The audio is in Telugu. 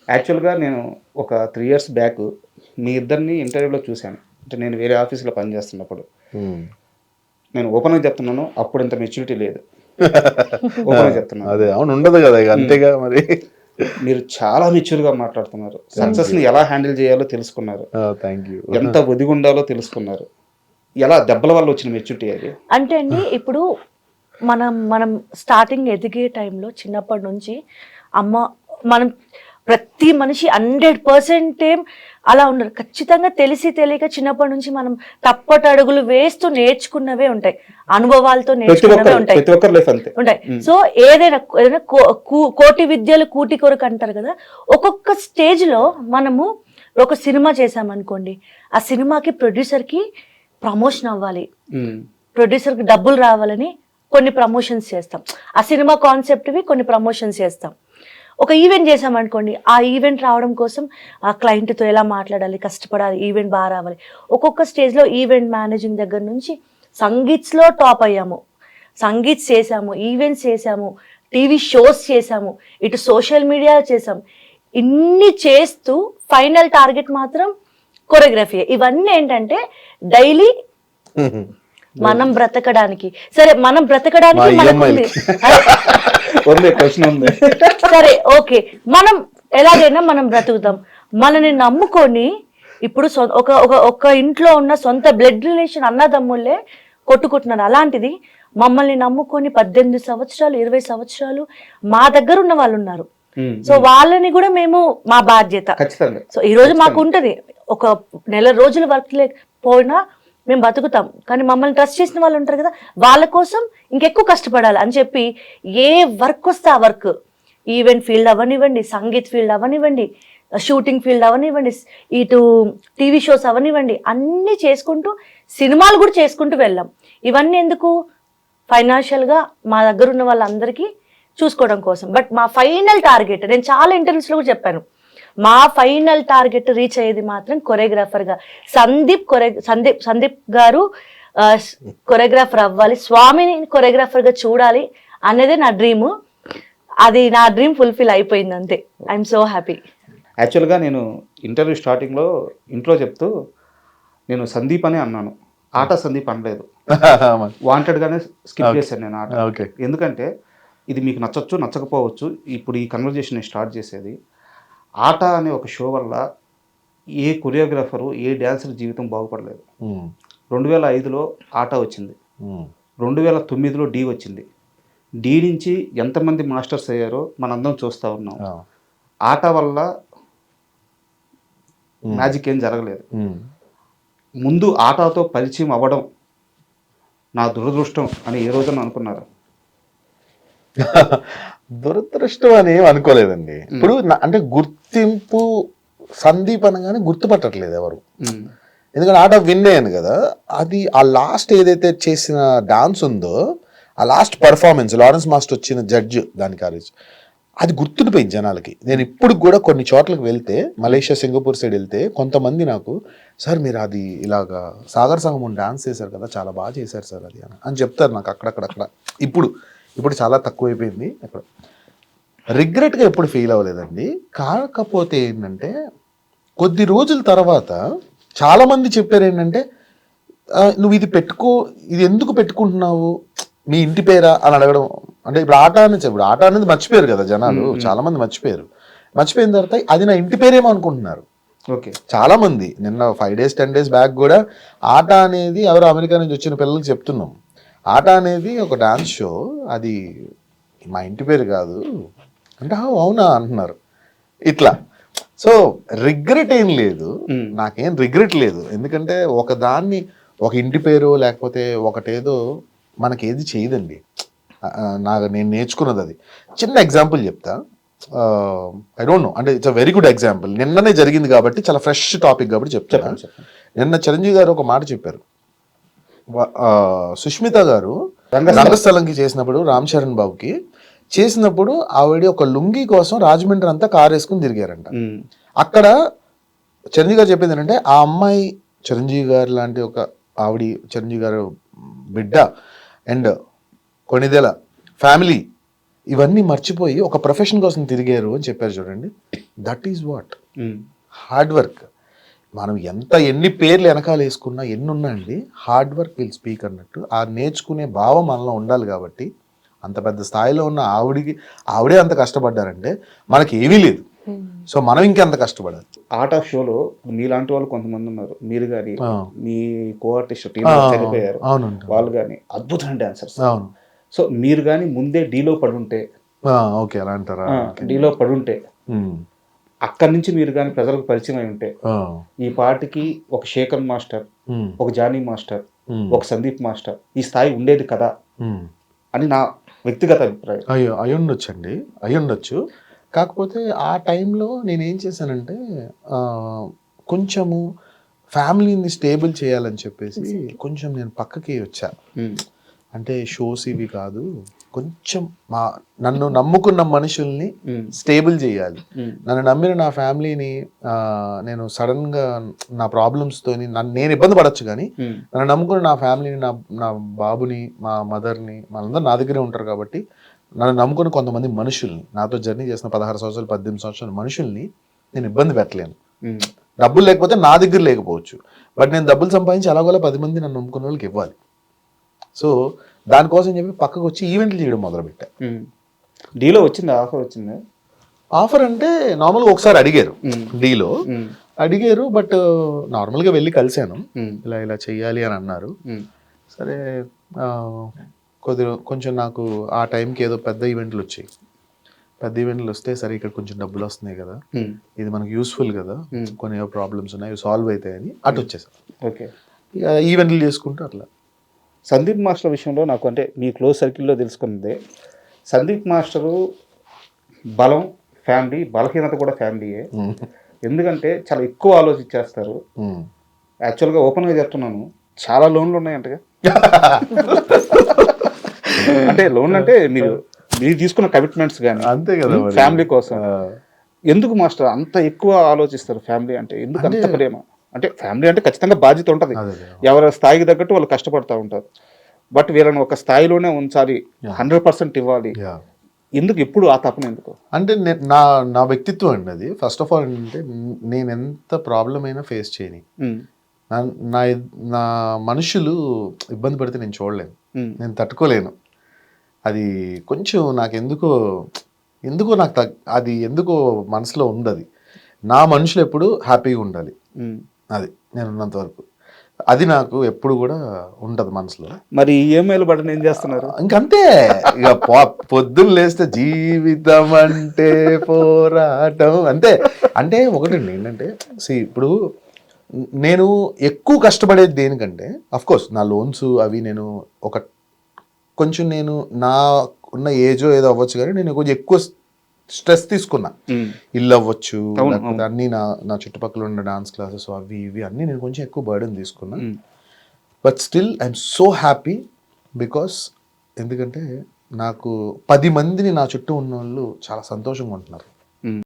యాక్చువల్‌గా నేను ఒక 3 ఇయర్స్ బ్యాక్ మీ ఇద్దరిని ఇంటర్వ్యూలో చూశాను. అంటే నేను వేరే ఆఫీస్‌లో పనిచేస్తున్నప్పుడు. హ్మ్. నేను ఓపెన్‌గా చెప్తున్నాను. అప్పుడు ఇంత మెచ్యూరిటీ లేదు. ఓపెన్‌గా చెప్తున్నాను. అదే అవును ఉండదు కదా ఇక అంతేగా మరి. మీరు చాలా మెచ్యూర్‌గా మాట్లాడుతున్నారు. థ్యాంక్ సక్సెస్‌ని యూ. ఎలా హ్యాండిల్ చేయాలో తెలుసుకున్నారు. Thank you. ఎంత ఒదిగుండాలో తెలుసుకున్నారు. ఎలా దెబ్బల వల్ల వచ్చిన మెచ్యూరిటీ అది? అంటే అండి ఇప్పుడు మనం మనం స్టార్టింగ్ ఎదిగే టైంలో చిన్నప్పటి నుంచి అమ్మ మనం ప్రతి మనిషి 100% ఏం అలా ఉండరు. ఖచ్చితంగా తెలిసి తెలియక చిన్నప్పటి నుంచి మనం తప్పటడుగులు వేస్తూ నేర్చుకున్నవే ఉంటాయి. అనుభవాలతో నేర్చుకున్నవే ఉంటాయి ప్రతి ఒక్కరి లైఫ్ అంతే. ఉంటాయి. సో ఏదైనా కోటి విద్యలు కూటి కొరకు అంటారు కదా. ఒక్కొక్క స్టేజ్ లో మనము ఒక సినిమా చేసామనుకోండి, ఆ సినిమాకి ప్రొడ్యూసర్కి ప్రమోషన్ అవ్వాలి, ప్రొడ్యూసర్కి డబ్బులు రావాలని కొన్ని ప్రమోషన్స్ చేస్తాం. ఆ సినిమా కాన్సెప్ట్వి కొన్ని ప్రమోషన్స్ చేస్తాం. ఒక ఈవెంట్ చేసామనుకోండి, ఆ ఈవెంట్ రావడం కోసం ఆ క్లయింట్తో ఎలా మాట్లాడాలి, కష్టపడాలి, ఈవెంట్ బాగా రావాలి. ఒక్కొక్క స్టేజ్లో ఈవెంట్ మేనేజింగ్ దగ్గర నుంచి సంగీత్స్లో టాప్ అయ్యాము, సంగీత్ చేసాము, ఈవెంట్స్ చేసాము, టీవీ షోస్ చేసాము, ఇటు సోషల్ మీడియా చేసాము. ఇన్ని చేస్తూ ఫైనల్ టార్గెట్ మాత్రం కొరియోగ్రఫీ. ఇవన్నీ ఏంటంటే డైలీ మనం బ్రతకడానికి. సరే మనం బ్రతకడానికి మనకుంది, సరే ఓకే, మనం ఎలాగైనా మనం బ్రతుకుతాం. మనని నమ్ముకొని ఇప్పుడు ఒక ఇంట్లో ఉన్న సొంత బ్లడ్ రిలేషన్ అన్నదమ్ముళ్ళే కొట్టుకుంటున్నారు. అలాంటిది మమ్మల్ని నమ్ముకొని 18 సంవత్సరాలు 20 సంవత్సరాలు మా దగ్గర ఉన్న వాళ్ళు ఉన్నారు. సో వాళ్ళని కూడా మేము మా బాధ్యత. సో ఈ రోజు మాకు ఉంటది, ఒక నెల రోజులు వర్క్ లేకపోయినా మేము బతుకుతాం. కానీ మమ్మల్ని ట్రస్ట్ చేసిన వాళ్ళు ఉంటారు కదా, వాళ్ళ కోసం ఇంకెక్కువ కష్టపడాలి అని చెప్పి ఏ వర్క్ వస్తే ఆ వర్క్, ఈవెంట్ ఫీల్డ్ అవనివ్వండి, సంగీత్ ఫీల్డ్ అవనివ్వండి, షూటింగ్ ఫీల్డ్ అవనివ్వండి, ఇటు టీవీ షోస్ అవనివ్వండి, అన్నీ చేసుకుంటూ సినిమాలు కూడా చేసుకుంటూ వెళ్ళాం. ఇవన్నీ ఎందుకు? ఫైనాన్షియల్గా మా దగ్గర ఉన్న వాళ్ళందరికీ చూసుకోవడం కోసం. బట్ మా ఫైనల్ టార్గెట్, నేను చాలా ఇంటర్వ్యూస్లో కూడా చెప్పాను, మా ఫైనల్ టార్గెట్ రీచ్ అయ్యేది మాత్రం కొరియోగ్రాఫర్గా సందీప్ గారు కొరియోగ్రాఫర్ అవ్వాలి, స్వామిని కొరియోగ్రాఫర్గా చూడాలి అనేది నా డ్రీము. అది నా డ్రీమ్ ఫుల్ఫిల్ అయిపోయింది అంతే. I'm so happy. యాక్చువల్గా నేను ఇంటర్వ్యూ స్టార్టింగ్లో ఇంట్లో చెప్తూ నేను సందీప్ అనే అన్నాను, ఆట సందీప్ అనలేదు. వాంటెడ్గానే స్కిప్ చేశాను నేను ఆట. ఎందుకంటే ఇది మీకు నచ్చచ్చు నచ్చకపోవచ్చు, ఇప్పుడు ఈ కన్వర్జేషన్ నేను స్టార్ట్ చేసేది ఆట అనే ఒక షో వల్ల ఏ కొరియోగ్రాఫరు ఏ డ్యాన్సర్ జీవితం బాగుపడలేదు. 2005లో ఆట వచ్చింది, 2009లో డి వచ్చింది. డి నుంచి ఎంతమంది మాస్టర్స్ అయ్యారో మనందరం చూస్తూ ఉన్నాం. ఆట వల్ల మ్యాజిక్ ఏం జరగలేదు. ముందు ఆటతో పరిచయం అవ్వడం నా దురదృష్టం అని ఏ రోజున అనుకున్నారు? దురదృష్టం అని ఏం అనుకోలేదండి. ఇప్పుడు అంటే గుర్తింపు సందీప్ అనగానే గుర్తుపట్టట్లేదు ఎవరు. ఎందుకంటే ఆట విన్ అయ్యాను కదా, అది ఆ లాస్ట్ ఏదైతే చేసిన డాన్స్ ఉందో, ఆ లాస్ట్ పర్ఫార్మెన్స్ లారెన్స్ మాస్టర్ వచ్చిన జడ్జ్ దాని కాలేజ్, అది గుర్తుండిపోయింది జనాలకి. నేను ఇప్పుడు కూడా కొన్ని చోట్లకు వెళ్తే, మలేషియా సింగపూర్ సైడ్ వెళ్తే కొంతమంది నాకు, సార్ మీరు అది ఇలాగా సాగర్ సంగమం డాన్స్ చేశారు కదా, చాలా బాగా చేశారు సార్ అది అని చెప్తారు నాకు అక్కడక్కడ. ఇప్పుడు చాలా తక్కువైపోయింది. అక్కడ రిగ్రెట్గా ఎప్పుడు ఫీల్ అవ్వలేదండి. కాకపోతే ఏంటంటే కొద్ది రోజుల తర్వాత చాలామంది చెప్పారు ఏంటంటే, నువ్వు ఇది పెట్టుకో, ఇది ఎందుకు పెట్టుకుంటున్నావు, మీ ఇంటి పేరా అని అడగడం. అంటే ఇప్పుడు ఆట అనేది మర్చిపోయారు కదా జనాలు, చాలామంది మర్చిపోయిన తర్వాత అది నా ఇంటి పేరేమో అనుకుంటున్నారు. ఓకే, చాలా మంది నిన్న 5 days 10 days బ్యాక్ కూడా ఆట అనేది ఎవరో అమెరికా నుంచి వచ్చిన పిల్లలకి చెప్తున్నాం, ఆట అనేది ఒక డాన్స్ షో, అది మా ఇంటి పేరు కాదు అంటే అవునా అంటున్నారు ఇట్లా. సో రిగ్రెట్ ఏం లేదు, నాకేం రిగ్రెట్ లేదు. ఎందుకంటే ఒక ఇంటి పేరు లేకపోతే ఒకటేదో మనకేది చేయదండి. నేను నేర్చుకున్నది అది. చిన్న ఎగ్జాంపుల్ చెప్తా, ఐ డోంట్ నో, అంటే it's a very good example. నిన్ననే జరిగింది కాబట్టి చాలా ఫ్రెష్ టాపిక్ కాబట్టి చెప్తాను. నిన్న చిరంజీవి గారు ఒక మాట చెప్పారు, సుష్మిత గారు రంగస్థలంకి చేసినప్పుడు, రామ్ చరణ్ బాబుకి చేసినప్పుడు ఆవిడ ఒక లుంగి కోసం రాజమండ్రి అంతా కారు వేసుకుని తిరిగారంట. అక్కడ చిరంజీవి గారు చెప్పేది ఏంటంటే, ఆ అమ్మాయి చిరంజీవి గారు లాంటి ఒక ఆవిడ, చిరంజీవి గారు బిడ్డ అండ్ కొణిదెల ఫ్యామిలీ, ఇవన్నీ మర్చిపోయి ఒక ప్రొఫెషన్ కోసం తిరిగారు అని చెప్పారు చూడండి. That is what hard work. మనం ఎన్ని పేర్లు వెనకాల వేసుకున్నా ఎన్ని ఉన్నా అండి, హార్డ్ వర్క్ విల్ స్పీక్ అన్నట్టు ఆ నేర్చుకునే భావం మనలో ఉండాలి. కాబట్టి అంత పెద్ద స్థాయిలో ఉన్న ఆవిడే అంత కష్టపడ్డారంటే మనకి ఏమీ లేదు. సో మనం ఇంకెంత కష్టపడాలి. ఆర్ట్ ఆఫ్ షోలో మీలాంటి వాళ్ళు కొంతమంది ఉన్నారు, మీరు కానీ మీ కో ఆర్టిస్ట్ టీం చనిపోయారు, వాళ్ళు కానీ అద్భుతమైన డాన్సర్స్. అవును. సో మీరు కానీ ముందే డీలో పడుంటే, ఓకే అలా అంటారా, డీలో పడుంటే అక్కడి నుంచి మీరు కానీ ప్రజలకు పరిచయం అయి ఉంటే ఈ పాటికి ఒక శేఖర్ మాస్టర్, ఒక జానీ మాస్టర్, ఒక సందీప్ మాస్టర్ ఈ స్థాయి ఉండేది కదా అని నా వ్యక్తిగత అభిప్రాయం. అయ్యుండొచ్చండి, అయ్యుండొచ్చు. కాకపోతే ఆ టైంలో నేనేం చేశానంటే కొంచెము ఫ్యామిలీని స్టేబుల్ చేయాలని చెప్పేసి కొంచెం నేను పక్కకి వచ్చా. అంటే షోస్ ఇవి కాదు, కొంచెం నన్ను నమ్ముకున్న మనుషుల్ని స్టేబుల్ చేయాలి. నన్ను నమ్మిన నా ఫ్యామిలీని నేను సడన్గా నా ప్రాబ్లమ్స్తోని నేను ఇబ్బంది పడచ్చు, కానీ నన్ను నమ్ముకున్న నా ఫ్యామిలీని, నా బాబుని, మా మదర్ని, వాళ్ళందరూ నా దగ్గరే ఉంటారు. కాబట్టి నన్ను నమ్ముకుని కొంతమంది మనుషుల్ని, నాతో జర్నీ చేసిన 16 సంవత్సరాలు 18 సంవత్సరాల మనుషుల్ని నేను ఇబ్బంది పెట్టలేను. డబ్బులు లేకపోతే నా దగ్గర లేకపోవచ్చు, బట్ నేను డబ్బులు సంపాదించి అలాగోలా 10 మంది నన్ను నమ్ముకున్న వాళ్ళకి ఇవ్వాలి. సో దానికోసం చెప్పి పక్కకు వచ్చి ఈవెంట్లు చేయడం మొదలుపెట్టా. డీలో వచ్చింది, ఆఫర్ వచ్చింది. ఆఫర్ అంటే నార్మల్గా ఒకసారి అడిగారు, డీలో అడిగారు, బట్ నార్మల్గా వెళ్ళి కలిశాను. ఇలా చెయ్యాలి అని అన్నారు. సరే కొంచెం నాకు ఆ టైంకి ఏదో పెద్ద ఈవెంట్లు వచ్చాయి. పెద్ద ఈవెంట్లు వస్తే సరే ఇక్కడ కొంచెం డబ్బులు వస్తున్నాయి కదా, ఇది మనకు యూస్ఫుల్ కదా, కొన్ని ప్రాబ్లమ్స్ ఉన్నాయి సాల్వ్ అవుతాయని అటు వచ్చేసాను. ఓకే, ఇక ఈవెంట్లు చేసుకుంటూ అట్లా. సందీప్ మాస్టర్ విషయంలో నాకు, అంటే మీ క్లోజ్ సర్కిల్లో తెలుసుకున్నదే, సందీప్ మాస్టరు బలం ఫ్యామిలీ, బలహీనత కూడా ఫ్యామిలీయే. ఎందుకంటే చాలా ఎక్కువ ఆలోచించేస్తారు. యాక్చువల్గా ఓపెన్గా చెప్తున్నాను, చాలా లోన్లు ఉన్నాయంటగా. అంటే లోన్ అంటే మీరు తీసుకున్న కమిట్మెంట్స్ కానీ అంతే కదా ఫ్యామిలీ కోసం. ఎందుకు మాస్టర్ అంత ఎక్కువ ఆలోచిస్తారు ఫ్యామిలీ అంటే? ఎందుకు అంత ప్రేమ? అంటే ఫ్యామిలీ అంటే ఖచ్చితంగా బాధ్యత ఉంటుంది, ఎవరి స్థాయికి తగ్గట్టు వాళ్ళు కష్టపడుతూ ఉంటారు. బట్ వీళ్ళని ఒక స్థాయిలోనే ఉంచాలి, 100% ఇవ్వాలి. ఎందుకు ఎప్పుడు ఆ తపన ఎందుకు? అంటే నా వ్యక్తిత్వం అండి అది. ఫస్ట్ ఆఫ్ ఆల్ అంటే నేను ఎంత ప్రాబ్లం అయినా ఫేస్ చేయని, నా మనుషులు ఇబ్బంది పడితే నేను చూడలేను, నేను తట్టుకోలేను. అది కొంచెం నాకు ఎందుకో నాకు అది ఎందుకో మనసులో ఉంది. అది నా మనుషులు ఎప్పుడు హ్యాపీగా ఉండాలి, అది నేను ఉన్నంత వరకు అది నాకు ఎప్పుడు కూడా ఉంటది మనసులో. మరి ఈఎంఐలు బటన్ ఏం చేస్తున్నారు? ఇంకంతే, ఇక పొద్దున్న లేస్తే జీవితం అంటే పోరాటం అంతే. అంటే ఒకటండి ఏంటంటే, ఇప్పుడు నేను ఎక్కువ కష్టపడేది దేనికంటే, అఫ్ కోర్స్ నా లోన్స్ అవి నేను కొంచెం నేను నా ఉన్న ఏజో ఏదో అవ్వచ్చు, కానీ నేను కొంచెం ఎక్కువ స్ట్రెస్ తీసుకున్నా. ఇల్లు అవ్వచ్చు, అన్ని నా చుట్టుపక్కల ఉన్న డాన్స్ క్లాసెస్ అవి ఇవి అన్నీ నేను కొంచెం ఎక్కువ బర్డెన్ తీసుకున్నా. But still I'm so happy because ఎందుకంటే నాకు 10 మందిని నా చుట్టూ ఉన్న వాళ్ళు చాలా సంతోషంగా ఉంటున్నారు.